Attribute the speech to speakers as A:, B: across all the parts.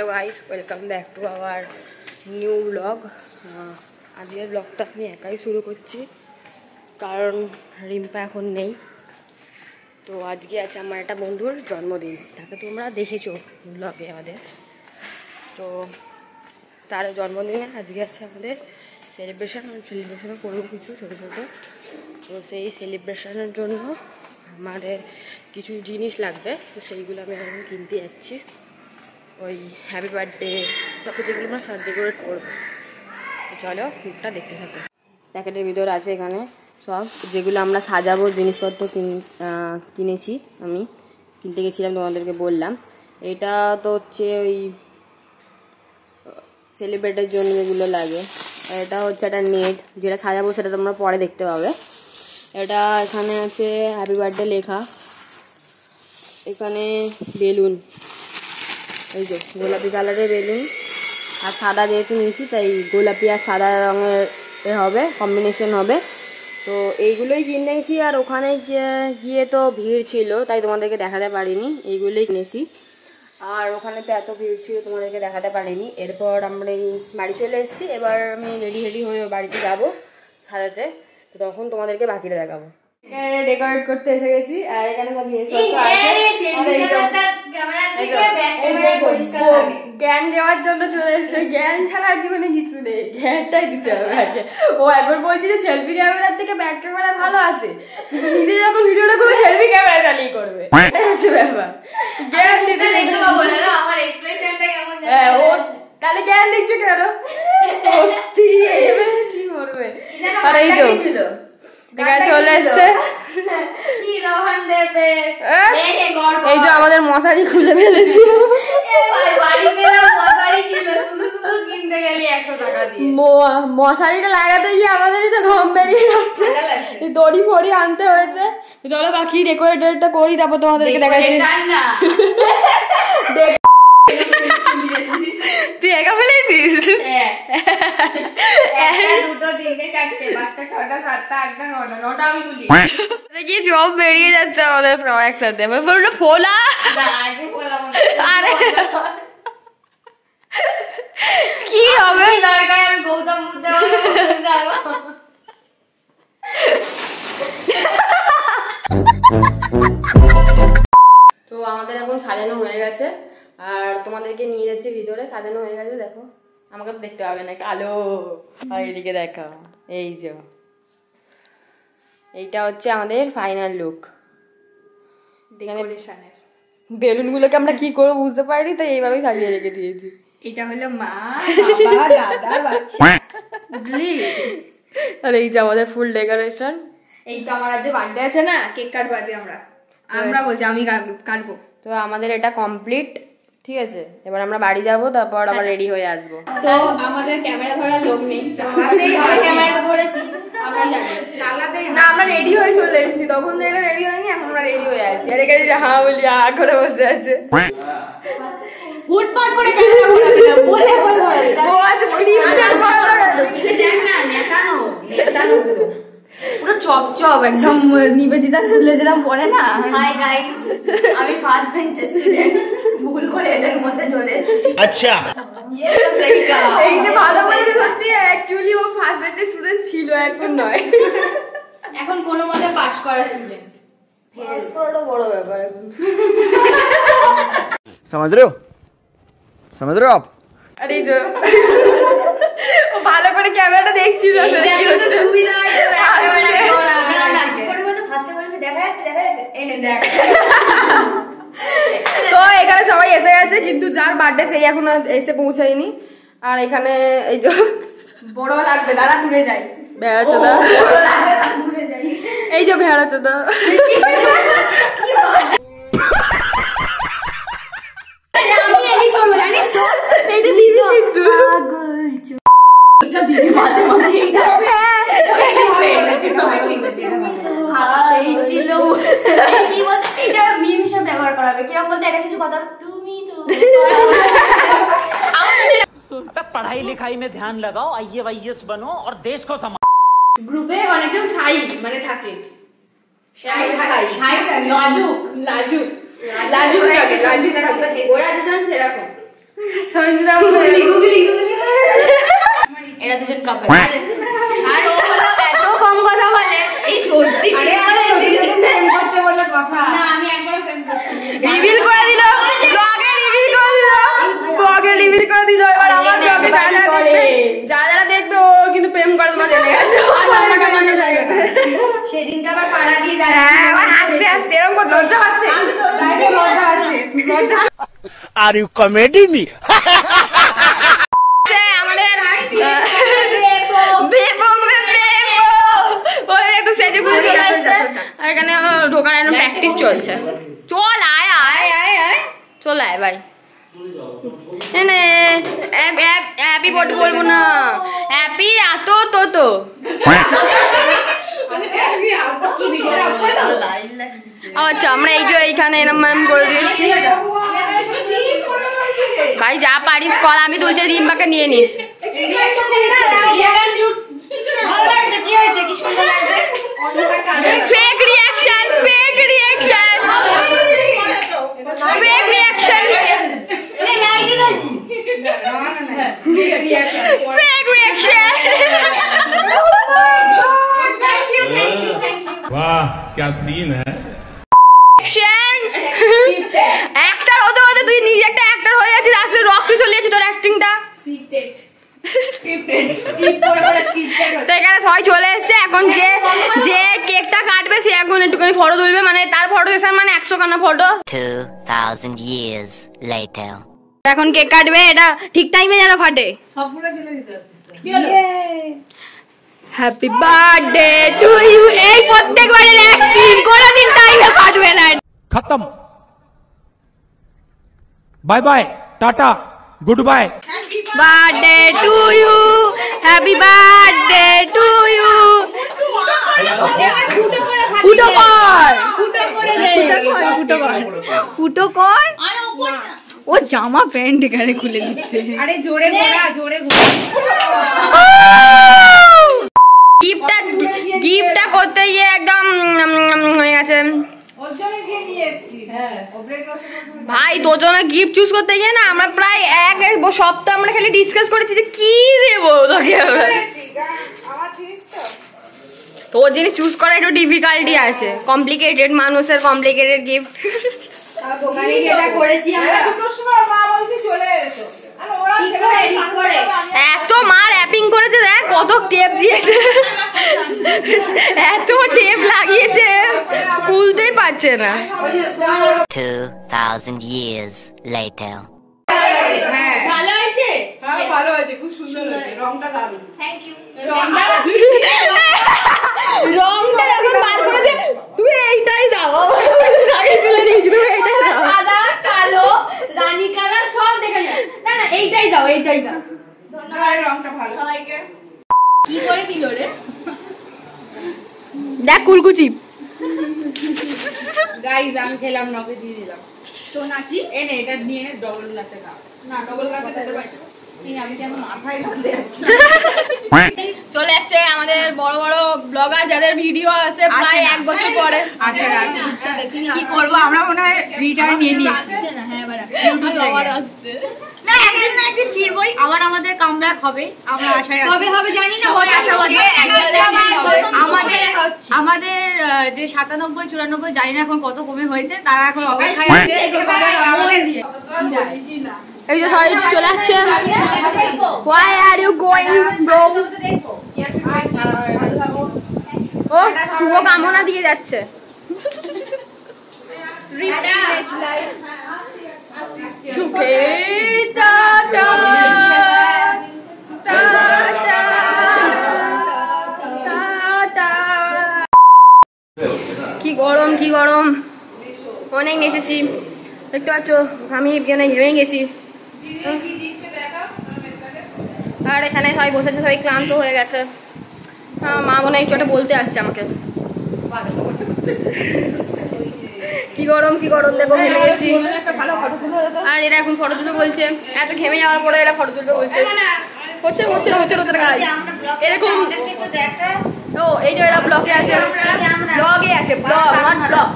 A: Hello guys welcome back to our new blog. আজকের ব্লগটা আমি একাই শুরু করছি কারণ রিম্পা এখন নেই। তো আজকে আছে আমার একটা বন্ধুর জন্মদিন, তাকে তোমরা দেখেছো ব্লগে আমাদের। তো তার জন্মদিনে আজকে আছে আমাদের সেলিব্রেশনও করবো কিছু ছোটো ছোটো। তো সেই সেলিব্রেশনের জন্য আমাদের কিছু জিনিস লাগবে, তো সেইগুলো আমি এখন কিনতে যাচ্ছি। ওই হ্যাপি বার্থডে তারপর যেগুলো আমরা ডেকোরেট করবো। তো চলো মুখটা দেখতে থাকো। প্যাকেটের ভিতর আছে এখানে সব যেগুলো আমরা সাজাবো জিনিসপত্র কিনেছি, আমি কিনতে গেছিলাম তোমাদেরকে বললাম। এটা তো হচ্ছে ওই সেলিব্রেটের জন্য যেগুলো লাগে। এটা হচ্ছে একটা নেট, যেটা সাজাবো সেটা তোমরা পরে দেখতে পাবে। এটা এখানে আছে হ্যাপি বার্থডে লেখা। এখানে বেলুন, এই যে গোলাপি কালারের বেলুন, আর সাদা যেহেতু নিয়েছি তাই গোলাপি আর সাদা রঙের হবে, কম্বিনেশন হবে। তো এইগুলোই কিনেছি, আর ওখানে গিয়ে তো ভিড় ছিল তাই তোমাদেরকে দেখাতে পারিনি। এইগুলোই কিনেছি, আর ওখানে তো এত ভিড় ছিল তোমাদেরকে দেখাতে পারিনি। এরপর আমরা এই বাড়ি চলে এসেছি, এবার আমি রেডি হয়ে বাড়িতে যাব সাজাতে। তো তখন তোমাদেরকে বাকিটা দেখাবো। এখানে ডেকোরেট করতে এসে গেছি, আর এখানে সব জ্ঞান দেওয়ার জন্য চলে এসেছে। জ্ঞান ছাড়া জীবনে কিছু নেই, জ্ঞানটাই দিতে হবে আগে। ও একবার বলছি যে সেলফি ক্যামেরার থেকে ব্যাক ক্যামেরা ভালো আছে, কিন্তু নিজে যখন ভিডিওটা করবে সেলফি ক্যামেরা চালিয়ে করবে, এটাই হচ্ছে ব্যাপার। জ্ঞান দিতে দেখতে পাবো না আমার এক্সপ্রেশনটা কেমন যাচ্ছে। হ্যাঁ, ও তাহলে জ্ঞান দিচ্ছে কেন, সত্যি কি করবে। আর এই তো চলে এসছে, এই যে আমাদের মশারি খুলে ফেলেছি। মশারিটা লাগাতে গিয়ে আমাদেরই তো ঘাম বেরিয়ে যাচ্ছে, দড়ি ফড়ি আনতে হয়েছে। চলো বাকি ডেকোরেটরটা করি, তারপর তোমাদেরকে দেখাচ্ছি। তুই একা ফেলেছিস? দেখি সব বেরিয়ে যাচ্ছে আমাদের সব একসাথে। ফোলা কি হবে দরকার, আমি গৌতম বুদ্ধ। তো আমাদের এখন সাজানো হয়ে গেছে, আর তোমাদেরকে নিয়ে যাচ্ছি ভিতরে। সাজানো হয়ে গেছে, দেখো আমাকে তো দেখতে পাবে না, কালো। আর এইদিকে দেখো, এই যে এইটা হচ্ছে আমাদের ফাইনাল লুক। বেলুন গুলোকে আমরা কি করবো বুঝতে পারিনি, তাই এইভাবেই সাজিয়ে রেখে দিয়েছি। এটা হলো মা, বাবা, দাদা, বাচ্চা, বুঝলি? আর এই যে আমাদের ফুল ডেকোরেশন। এই তো আমার আজ বার্থডে আছে না, কেক কাটবো আজকে আমরা বলছি আমি কাটবো। তো আমাদের এটা কমপ্লিট, ঠিক আছে। এবার আমরা বাড়ি যাবো, তারপর আবার রেডি হয়ে আসবো। তো আমাদের ক্যামেরা ধরার লোক নেই, ক্যামেরাটা ধরেছি না, আমরা রেডি হয়ে চলে এসেছি। তখন তো এটা রেডি হয়নি, এখন আমরা রেডি হয়ে আছি। আর এখানে যে হ্যাঁ বলি আ করে বসে আছে, ফুটপাত করে ক্যামেরা ধরবে না, বলে বলে ও আচ্ছা স্ক্রিপ্টেড করা লাগে। দেখ না নেতানো পুরো চপ একদম নিবেদিতা স্কুলে যেরকম পড়ে না। হাই গাইস, আমি ফার্স্ট বেঞ্চে স্টুডেন্ট, ভুল করে এদের মধ্যে চলে এসেছি। আচ্ছা ये तो सही कहा, এই যে ভালো বলেছে সত্যি। অ্যাকচুয়ালি ও ফার্স্ট বেঞ্চের স্টুডেন্ট ছিল, এখন নয়। এখন কোনো মতে পাস করা স্টুডেন্ট। পাস করাটা বড় ব্যাপার এখন। समझ रहे हो आप? আরে এই যে ও ভালো করে ক্যামেরাটা দেখছিস না, এটা তো সুবিধা হয়েছে ক্যামেরা করা না করে মতো ফার্স্টে বলবি দেখা যাচ্ছে এই নে দেখ। তো এখানে সবাই এসে গেছে, কিন্তু যার বার্থডে সেই এখনো এসে পৌঁছায়নি। আর এখানে এই যে বড় লাগবে, দাঁড়া দূরে যাই, ভেড়া চোদা দূরে যাই, এই যে ভেড়া চোদা। আমি এডিট করব জানিস তো, এইটা দিবি কিন্তু পাগল এটা দিবি মাঝে মাঝে। এটা হাতেই ছিল কি বলতে, এটা মিম হিসেবে ব্যবহার করা হবে। কিরকম বলতে, একটা কিছু কথা তুমি তো
B: पढ़ाई लिखाई में ध्यान लगाओ, आईएएस बनो और देश को संभालो।
A: গ্রুপে অনেকজন সাই মানে থাকে, লাজুক ওরা দুজন সেরকম। সঞ্জিতা এরা দুজন কাপল।
C: আর ও হলো এত কম কথা বলে এই সত্যি করছে বলে কথা না, আমি একবারও প্রেম করছি
A: রিভিল করে দিল, ব্লগে রিভিল করে দিল, ব্লগে রিভিল করে দিল। এবার আমার ব্লগে যারা দেখবে ও কিন্তু প্রেম করে তোমার জেনে গেছে।
C: সেদিনকে আবার পাড়া দিয়ে যায়।
A: হ্যাঁ, আস্তে আস্তে এরকম করে লজ্জা পাচ্ছে, লজ্জা পাচ্ছে, লজ্জা।
D: Are you comedy me?
A: আমাদের এখানে ঢোকার একটা প্র্যাকটিস চলছে। চল আয় আয় আয় আয়, চল আয় ভাই। হ্যাপি বার্থডে বলবো না, হ্যাপি আতো তো তো আচ্ছা আমরা এই যে এইখানে এরকম করে দিয়েছি। ভাই যা পারিস কর, আমি তুলছে রিম্বাকে নিয়ে নিস। Fake reaction, fake reaction, fake reaction, fake reaction.
E: वाह क्या सीन है।
A: অ্যাক্টর হতে হতে তুই নিজে একটা অ্যাক্টর হয়ে যাচ্ছিস, আসলে রক্ত চলে যাচ্ছে তোর অ্যাক্টিংটা। তো এখানে সবাই চলে এসছে। এখন যে যে কেকটা কাটবে সে এখন একটুখানি ফটো তুলবে, মানে তার ফটো সেশন মানে 100 খানা ফটো।
F: 2000 years later.
A: এখন কেক কাটবে, এটা ঠিক টাইমে যেন ফাটে।
G: সবগুলো ছেলে দিতে
A: হ্যাপি বার্থডে টু ইউ। এই প্রত্যেকবারের অ্যাক্টিং, কোনোদিন টাইমে ফাটবে না।
H: खत्म। Bye bye, tata, good bye.
A: Birthday to you, happy birthday to you. ফুটো কর, ফুটো কর। ও জামা প্যান্ট এখানে খুলে দিচ্ছে।
C: আরে জোরে ঘোরা, জোরে ঘোরা।
A: গিফটটা করতে গিয়ে একদম হয়ে গেছে ভাই। তোর জন্য গিফট চুজ করতে গিয়ে না আমরা প্রায় এক সপ্তাহ আমরা খালি ডিসকাস করেছি যে কি দেবো তোকে। তোর জিনিস চুজ করা একটু ডিফিকাল্টি আছে, কমপ্লিকেটেড, মানুষের কমপ্লিকেটেড গিফট।
C: দোকানে যেটা করেছি আমরা ঠিক করে
A: এত মা র্যাপিং করেছে, দেখ কত টেপ দিয়েছে, এত টেপ লাগিয়েছে খুলতেই পারছে না।
F: 2000 years later.
C: হ্যাঁ ভালো হয়েছে,
G: হ্যাঁ ভালো হয়েছে, খুব সুন্দর হয়েছে, রংটা দারুণ।
C: Thank you.
A: রংটা যখন বার করেছে তুই এইটাই দাও, আগে তুলে দিয়েছি তুমি এইটাই দাও।
C: সাদা কালো রানী কালার সব দেখে যাও। না না এইটাই দাও, এইটাই দাও।
G: হ্যাঁ রংটা ভালো।
C: সবাইকে কি করে দিল রে?
A: দেখ কুলকুচি।
C: গাইস আমি খেলাম না, ওকে দিয়ে দিলাম। তো নাচি এনে এটা নিয়ে ডবল গ্লাসে খাও। না ডবল গ্লাসে খেতে পারছি এই আমি কেন মাথায় ঢালতে যাচ্ছি।
A: চলে যাচ্ছে আমাদের বড় বড় ব্লগার যাদের ভিডিও আছে প্রায় 1 বছর পরে।
C: কি করব আমরা মনে হয় রিটার্ন নিয়ে নিয়েছি না। হ্যাঁ এবার আসছে
A: না, একদিন না একদিন ফিরবই, আবার আমাদের কামব্যাক হবে, আমরা আশায় আছি।
C: কবে হবে জানি না,
A: সবাই আশাবাদী।
G: আমাদের যে 97 94 জানি না এখন কত কমে হয়েছে, তারা এখন অপেক্ষায় আছে।
A: এই যে সবাই চলে আসছে। Why are you going bro? ও শুভ কামনা দিয়ে যাচ্ছে। সুখে টাটা কি গরম, কি গরম, অনেক নেচেছি দেখতে পাচ্ছ, আমি এখানে ঘেমে গেছি। আর এখানে সবাই বসেছে, সবাই ক্লান্ত হয়ে গেছে। মা মনে হয় চোটে বলতে আসছে আমাকে কি গরম, কি গরম, দেখো ঘেমে গেছি। আর এরা এখন ফটো তুলতে বলছে, এত ঘেমে যাওয়ার পরে এরা ফটো তুলতে বলছে। হচ্ছে হচ্ছে না হচ্ছে না গাইস, এরকম। ও এই যে এরা ব্লগে আছে, ব্লগে আছে, ব্লগ নট ব্লগ।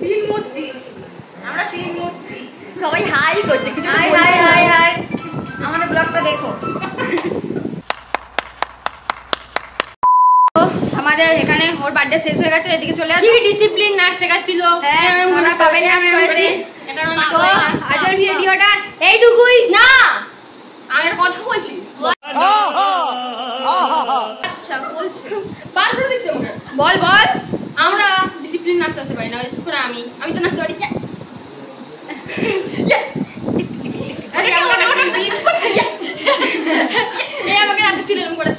G: তিন মূর্তি, আমরা তিন মূর্তি।
A: সবাই হাই করছে, কিছু
G: হাই হাই হাই হাই
C: ব্লগটা দেখো। আমাদের এখানে ওর বার্থডে শেষ হয়ে গেছে, এদিকে চলে আসো।
G: কি ডিসিপ্লিন নাচ শেখাচ্ছিল।
C: হ্যাঁ আমরা পাবেন নাচ করেছি। তো আজকের ভিডিওটা এইটুকুই
G: না, আমি কথা বলছি।
C: আচ্ছা বলছি,
G: বার করে দিচ্ছে আমাকে।
C: বল বল।
G: আমরা ডিসিপ্লিন নাচতে আসতে পারি না, বিশেষ করে আমি তো নাচতে পারি। আমাকে রাখছিল এরকম করে,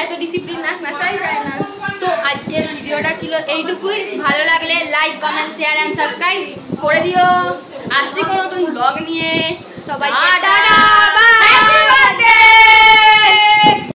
G: এত ডিসিপ্লিন নাচ নাচাই যায় না।
C: তো আজকের ভিডিওটা ছিল এইটুকুই। ভালো লাগলে like comment share and subscribe
G: করে দিও। আসছি কোনো নতুন ব্লগ নিয়ে।
C: সবাইকে
G: tata,
C: tata,
G: bye.
C: Happy birthday.